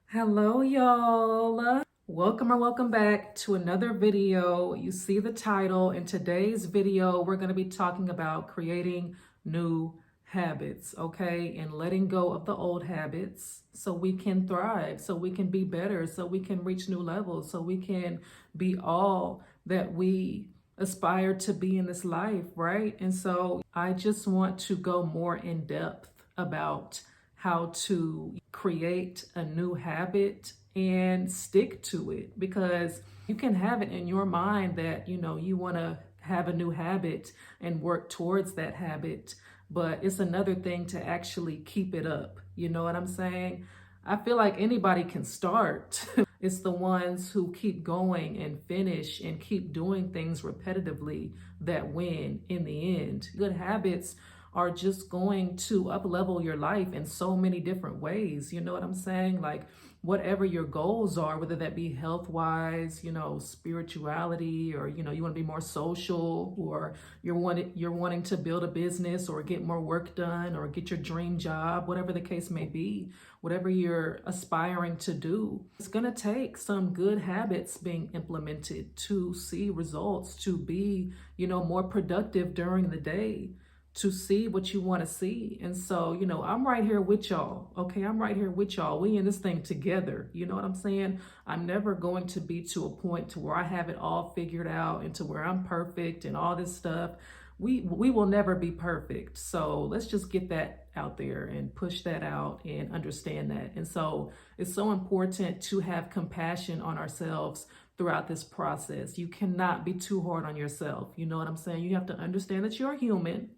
Hello, y'all. Welcome or welcome back to another video. You see the title. In today's video, we're going to be talking about creating new habits, okay? And letting go of the old habits so we can thrive, so we can be better, so we can reach new levels, so we can be all that we aspire to be in this life, right? And so I just want to go more in depth about how to create a new habit and stick to it, because you can have it in your mind that you want to have a new habit and work towards that habit, but it's another thing to actually keep it up. You know what I'm saying? I feel like anybody can start. It's the ones who keep going and finish and keep doing things repetitively that win in the end. Good habits are just going to up level your life in so many different ways. You know what I'm saying? Like, whatever your goals are, whether that be health wise, spirituality, or you want to be more social, or you're wanting to build a business or get more work done or get your dream job, whatever the case may be, whatever you're aspiring to do, it's going to take some good habits being implemented to see results, to be more productive during the day, to see what you want to see. And so, I'm right here with y'all. Okay. I'm right here with y'all. We in this thing together. You know what I'm saying? I'm never going to be to a point to where I have it all figured out and to where I'm perfect and all this stuff. We will never be perfect. So let's just get that out there and push that out and understand that. And so it's so important to have compassion on ourselves throughout this process. You cannot be too hard on yourself. You know what I'm saying? You have to understand that you're human.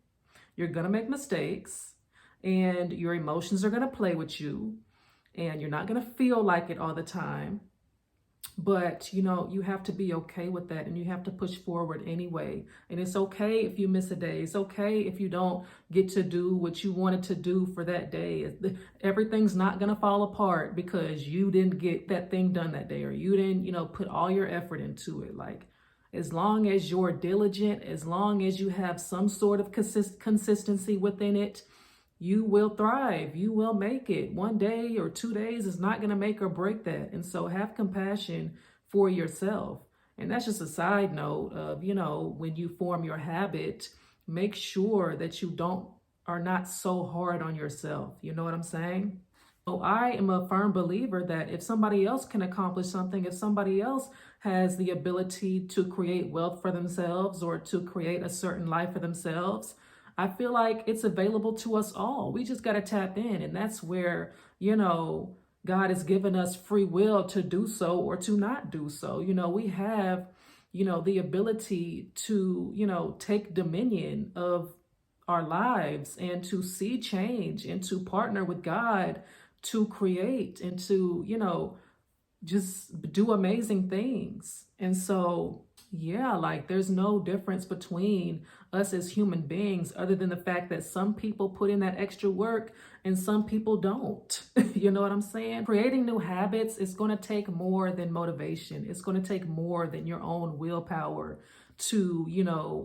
You're going to make mistakes, and your emotions are going to play with you, and you're not going to feel like it all the time. But, you have to be okay with that, and you have to push forward anyway. And it's okay if you miss a day. It's okay if you don't get to do what you wanted to do for that day. Everything's not going to fall apart because you didn't get that thing done that day, or you didn't, put all your effort into it. Like, as long as you're diligent, as long as you have some sort of consistency within it, you will thrive. You will make it. One day or 2 days is not going to make or break that. And so have compassion for yourself. And that's just a side note of, when you form your habit, make sure that are not so hard on yourself. You know what I'm saying? So I am a firm believer that if somebody else can accomplish something, if somebody else has the ability to create wealth for themselves or to create a certain life for themselves, I feel like it's available to us all. We just got to tap in. And that's where, God has given us free will to do so or to not do so. We have, the ability to, take dominion of our lives and to see change and to partner with God to create and to, just do amazing things. And so, yeah, like, there's no difference between us as human beings other than the fact that some people put in that extra work and some people don't. You know what I'm saying? Creating new habits is going to take more than motivation. It's going to take more than your own willpower to,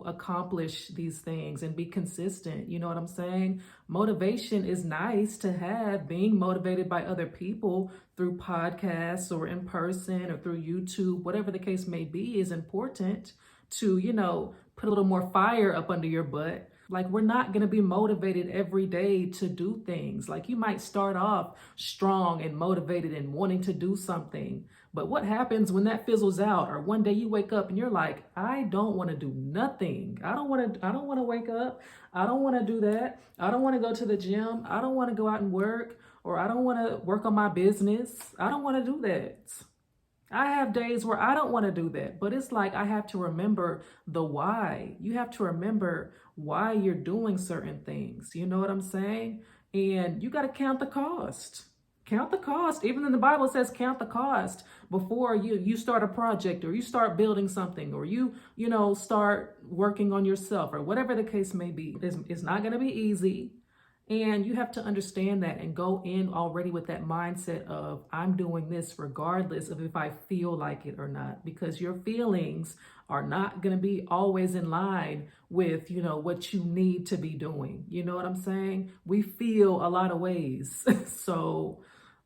accomplish these things and be consistent. You know what I'm saying? Motivation is nice to have. Being motivated by other people through podcasts or in person or through YouTube, whatever the case may be, is important to, put a little more fire up under your butt. Like, we're not going to be motivated every day to do things. Like, you might start off strong and motivated and wanting to do something. But what happens when that fizzles out? Or one day you wake up and you're like, I don't want to do nothing. I don't want to wake up. I don't want to do that. I don't want to go to the gym. I don't want to go out and work, or I don't want to work on my business. I don't want to do that. I have days where I don't want to do that, but it's like I have to remember the why. You have to remember why you're doing certain things. You know what I'm saying? And you got to count the cost. Count the cost. Even in the Bible, it says count the cost before you start a project, or you start building something, or you start working on yourself, or whatever the case may be. It's not going to be easy. And you have to understand that and go in already with that mindset of, I'm doing this regardless of if I feel like it or not, because your feelings are not going to be always in line with, what you need to be doing. You know what I'm saying? We feel a lot of ways. So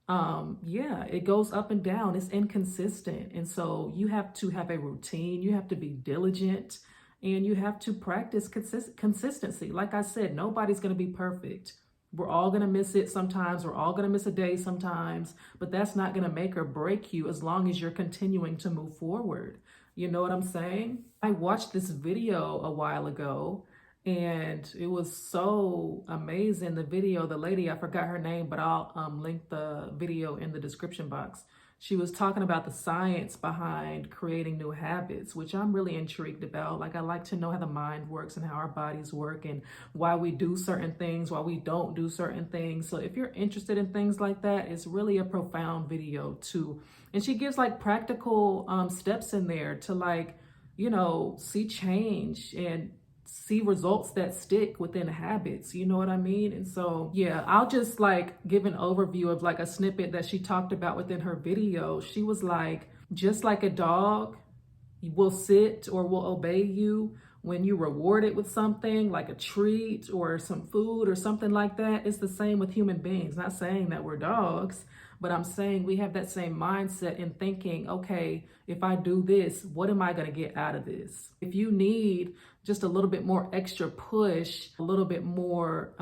Yeah, it goes up and down. It's inconsistent. And so you have to have a routine, you have to be diligent, and you have to practice consistency. Like I said, nobody's going to be perfect. We're all going to miss it sometimes. We're all going to miss a day sometimes, but that's not going to make or break you as long as you're continuing to move forward. You know what I'm saying? I watched this video a while ago and it was so amazing. The video, the lady, I forgot her name, but I'll link the video in the description box. She was talking about the science behind creating new habits, which I'm really intrigued about. Like, I like to know how the mind works and how our bodies work and why we do certain things, why we don't do certain things. So if you're interested in things like that, it's really a profound video too. And she gives like practical steps in there to like, you know, see change and see results that stick within habits, you know what I mean? And so, yeah, I'll just like give an overview of like a snippet that she talked about within her video. She was like, just like a dog will sit or will obey you when you reward it with something like a treat or some food or something like that. It's the same with human beings. Not saying that we're dogs, but I'm saying we have that same mindset in thinking, okay, if I do this, what am I going to get out of this? If you need just a little bit more extra push, a little bit more,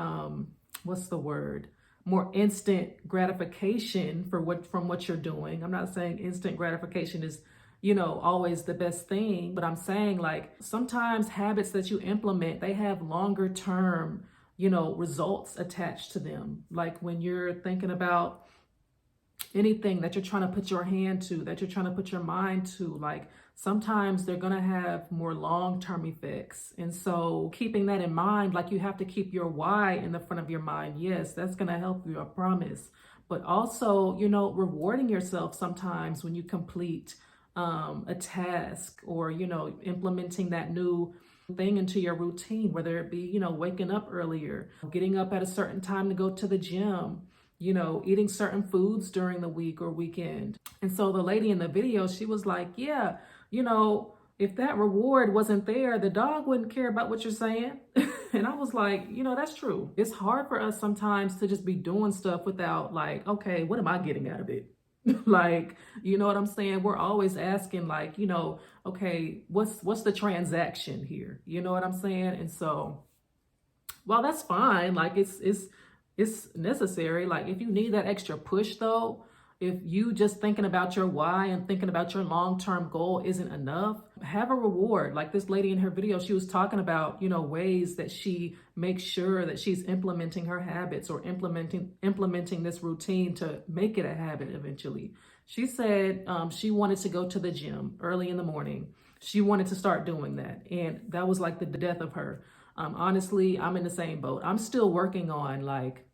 what's the word? More instant gratification from what you're doing. I'm not saying instant gratification is, you know, always the best thing, but I'm saying like sometimes habits that you implement, they have longer term, you know, results attached to them. Like when you're thinking about anything that you're trying to put your hand to, that you're trying to put your mind to, like sometimes they're going to have more long-term effects. And so keeping that in mind, like you have to keep your why in the front of your mind. Yes, that's going to help you, I promise. But also, you know, rewarding yourself sometimes when you complete a task or, you know, implementing that new thing into your routine, whether it be, you know, waking up earlier, getting up at a certain time to go to the gym, you know, eating certain foods during the week or weekend. And so the lady in the video, she was like, yeah, you know, if that reward wasn't there, the dog wouldn't care about what you're saying. And I was like, you know, that's true. It's hard for us sometimes to just be doing stuff without like, okay, what am I getting out of it? Like, you know what I'm saying? We're always asking like, you know, okay, what's the transaction here? You know what I'm saying? And so, well, that's fine. Like it's necessary. Like if you need that extra push though, if you just thinking about your why and thinking about your long-term goal isn't enough, have a reward. Like this lady in her video, she was talking about, you know, ways that she makes sure that she's implementing her habits or implementing this routine to make it a habit eventually. She said she wanted to go to the gym early in the morning. She wanted to start doing that. And that was like the death of her. Honestly, I'm in the same boat. I'm still working on like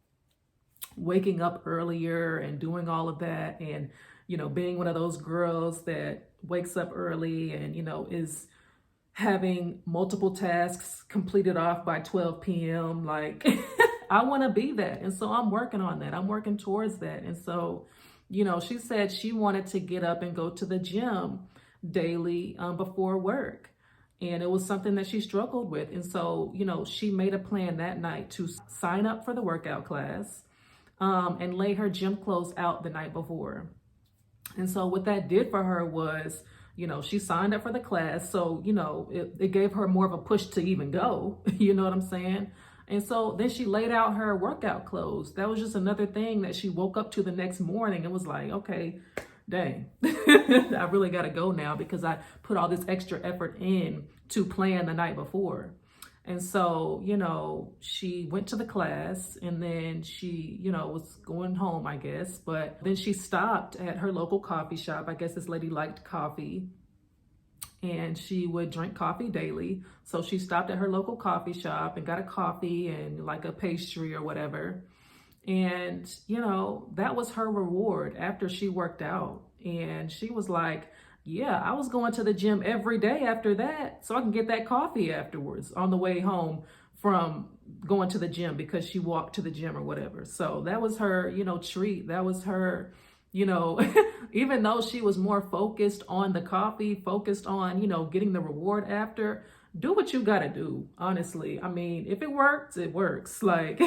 waking up earlier and doing all of that and, you know, being one of those girls that wakes up early and, you know, is having multiple tasks completed off by 12 p.m. Like I want to be that. And so I'm working on that. I'm working towards that. And so, you know, she said she wanted to get up and go to the gym daily before work. And it was something that she struggled with. And so, you know, she made a plan that night to sign up for the workout class and lay her gym clothes out the night before. And so what that did for her was, you know, she signed up for the class. So, you know, it gave her more of a push to even go, you know what I'm saying? And so then she laid out her workout clothes. That was just another thing that she woke up to the next morning and was like, okay, dang, I really got to go now because I put all this extra effort in to plan the night before. And so, you know, she went to the class and then she, you know, was going home, I guess. But then she stopped at her local coffee shop. I guess this lady liked coffee and she would drink coffee daily. So she stopped at her local coffee shop and got a coffee and like a pastry or whatever. And, you know, that was her reward after she worked out. And she was like, yeah, I was going to the gym every day after that so I can get that coffee afterwards on the way home from going to the gym because she walked to the gym or whatever. So that was her, you know, treat. That was her, you know, even though she was more focused on the coffee, focused on, you know, getting the reward after, do what you gotta do, honestly. I mean, if it works, it works. Like,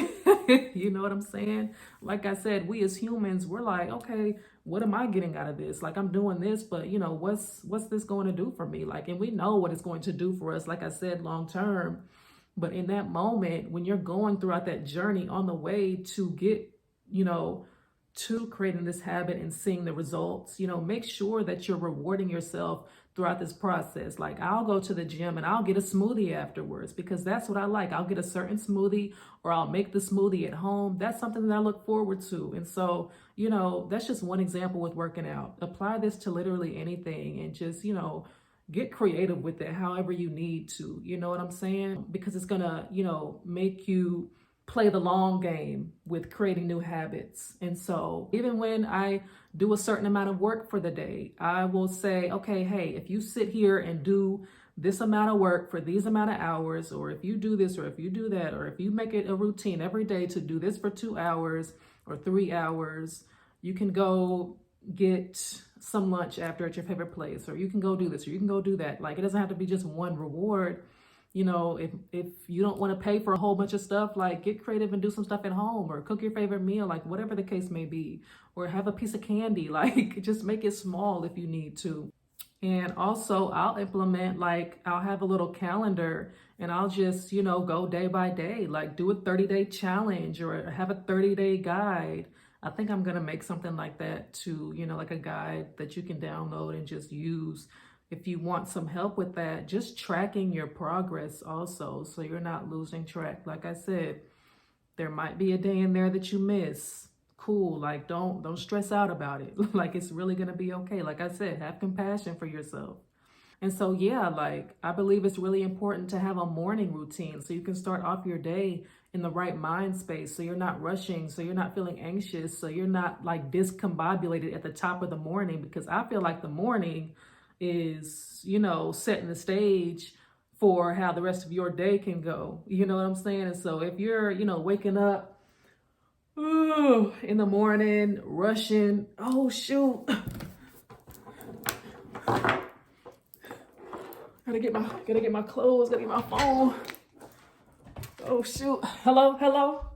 you know what I'm saying? Like I said, we as humans, we're like, okay, what am I getting out of this? Like, I'm doing this, but you know, what's this going to do for me? Like, and we know what it's going to do for us, like I said, long term. But in that moment, when you're going throughout that journey on the way to get, you know, to creating this habit and seeing the results, you know, make sure that you're rewarding yourself throughout this process. Like, I'll go to the gym and I'll get a smoothie afterwards because that's what I like. I'll get a certain smoothie or I'll make the smoothie at home. That's something that I look forward to. And so, you know, that's just one example with working out. Apply this to literally anything and just, you know, get creative with it however you need to. You know what I'm saying? Because it's gonna, you know, make you play the long game with creating new habits. And so even when I do a certain amount of work for the day, I will say, okay, hey, if you sit here and do this amount of work for these amount of hours, or if you do this, or if you do that, or if you make it a routine every day to do this for 2 hours or 3 hours, you can go get some lunch after at your favorite place, or you can go do this, or you can go do that. Like, it doesn't have to be just one reward. You know, if you don't want to pay for a whole bunch of stuff, like, get creative and do some stuff at home, or cook your favorite meal, like whatever the case may be, or have a piece of candy, like just make it small if you need to. And also I'll implement, like, I'll have a little calendar and I'll just, you know, go day by day, like do a 30-day challenge or have a 30-day guide. I think I'm going to make something like that too, you know, like a guide that you can download and just use if you want some help with that, just tracking your progress also, so you're not losing track. Like I said, there might be a day in there that you miss. Cool. Like, don't stress out about it. Like, it's really going to be okay. Like I said, have compassion for yourself. And so, yeah, like, I believe it's really important to have a morning routine so you can start off your day in the right mind space. So you're not rushing, so you're not feeling anxious, so you're not like discombobulated at the top of the morning, because I feel like the morning is, you know, setting the stage for how the rest of your day can go. You know what I'm saying? And so if you're, you know, waking up in the morning, rushing, oh shoot, gotta get my clothes, gotta get my phone. Oh shoot. Hello.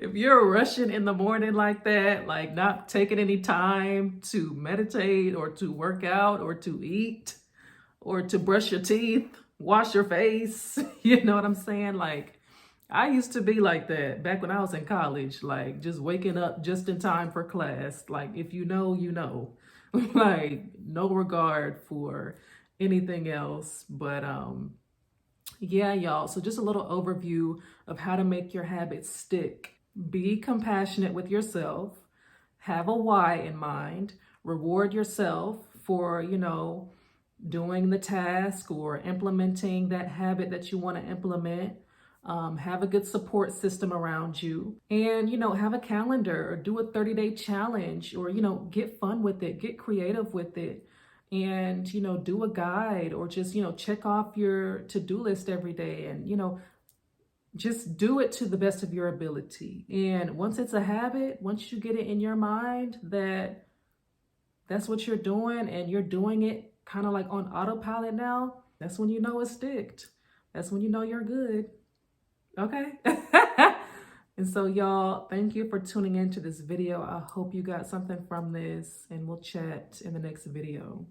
If you're rushing in the morning like that, like not taking any time to meditate or to work out or to eat or to brush your teeth, wash your face, you know what I'm saying? Like, I used to be like that back when I was in college, like just waking up just in time for class. Like, if you know, you know, like no regard for anything else. But yeah, y'all. So just a little overview of how to make your habits stick. Be compassionate with yourself. Have a why in mind. Reward yourself for, you know, doing the task or implementing that habit that you want to implement. Have a good support system around you, and, you know, have a calendar or do a 30-day challenge, or, you know, get fun with it, get creative with it, and, you know, do a guide, or just, you know, check off your to-do list every day, and, you know, just do it to the best of your ability. And once it's a habit, once you get it in your mind that that's what you're doing and you're doing it kind of like on autopilot now, that's when you know it's sticked. That's when you know you're good. Okay. And so, y'all, thank you for tuning into this video. I hope you got something from this, and we'll chat in the next video.